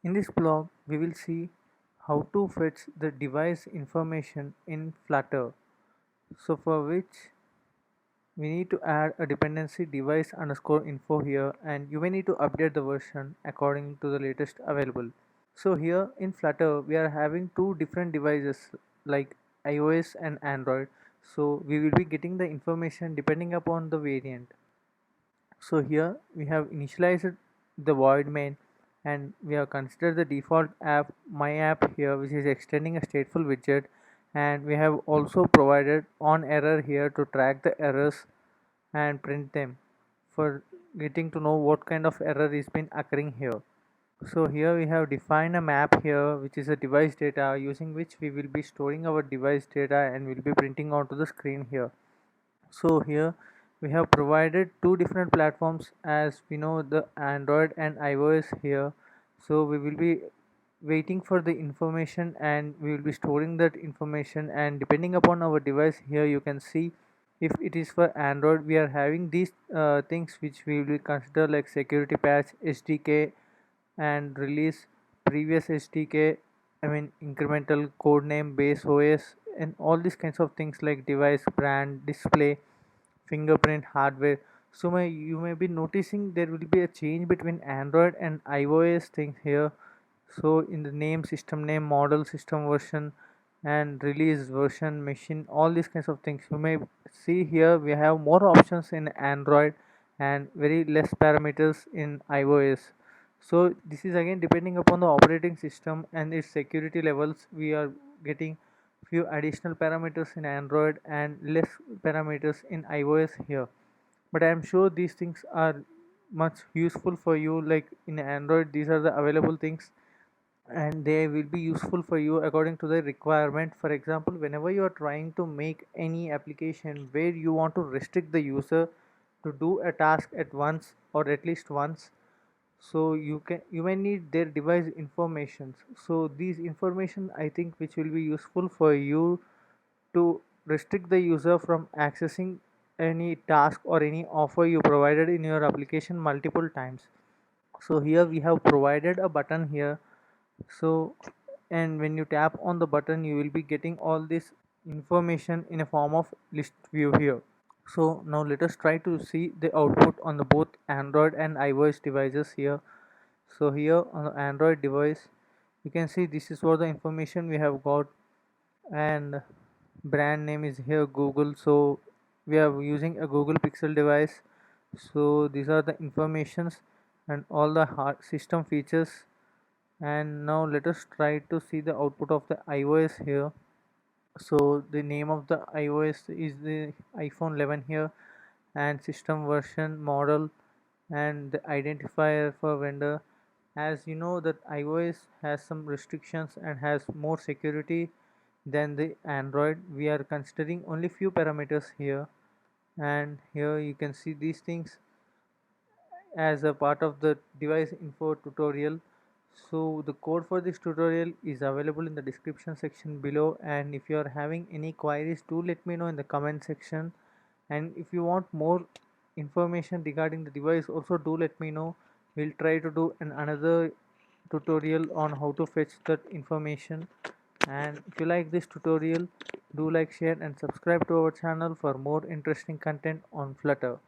In this blog, we will see how to fetch the device information in Flutter. So for which we need to add a dependency device underscore info here, and you may need to update the version according to the latest available. So here in Flutter we are having two different devices like iOS and Android. So we will be getting the information depending upon the variant. So here we have initialized the void main, and we have considered the default app my app here, which is extending a stateful widget, and we have also provided on error here to track the errors and print them for getting to know what kind of error is been occurring here. So here we have defined a map here, which is a device data using which we will be storing our device data and will be printing onto the screen here. So here we have provided two different platforms, as we know, the Android and iOS here. So we will be waiting for the information and we will be storing that information, and depending upon our device here you can see if it is for Android we are having these things which we will consider like security patch, SDK, and release, previous SDK, I mean incremental, code name, base OS, and all these kinds of things like device, brand, display, fingerprint, hardware. So you may be noticing there will be a change between Android and iOS things here. So in the name, system name, model, system version, and release version, machine, all these kinds of things you may see here. We have more options in Android and very less parameters in iOS. So this is again depending upon the operating system and its security levels. We are getting few additional parameters in Android and less parameters in iOS here. But I am sure these things are much useful for you. Like in Android, these are the available things and they will be useful for you according to the requirement. For example, whenever you are trying to make any application where you want to restrict the user to do a task at once or at least once, so you may need their device information. So these information, I think, which will be useful for you to restrict the user from accessing any task or any offer you provided in your application multiple times. So here we have provided a button here. So, and when you tap on the button you will be getting all this information in a form of list view here. So now let us try to see the output on the both Android and iOS devices here. So here on the Android device you can see this is what the information we have got, and brand name is here Google. So we are using a Google Pixel device. So these are the informations and all the hard system features. And now let us try to see the output of the iOS here. So the name of the iOS is the iPhone 11 here, and system version, model, and the identifier for vendor. As you know that iOS has some restrictions and has more security than the Android. We are considering only few parameters here, and here you can see these things as a part of the device info tutorial. So the code for this tutorial is available in the description section below, and if you are having any queries, do let me know in the comment section. And if you want more information regarding the device, also do let me know. We'll try to do another tutorial on how to fetch that information. And if you like this tutorial, do like, share, and subscribe to our channel for more interesting content on Flutter.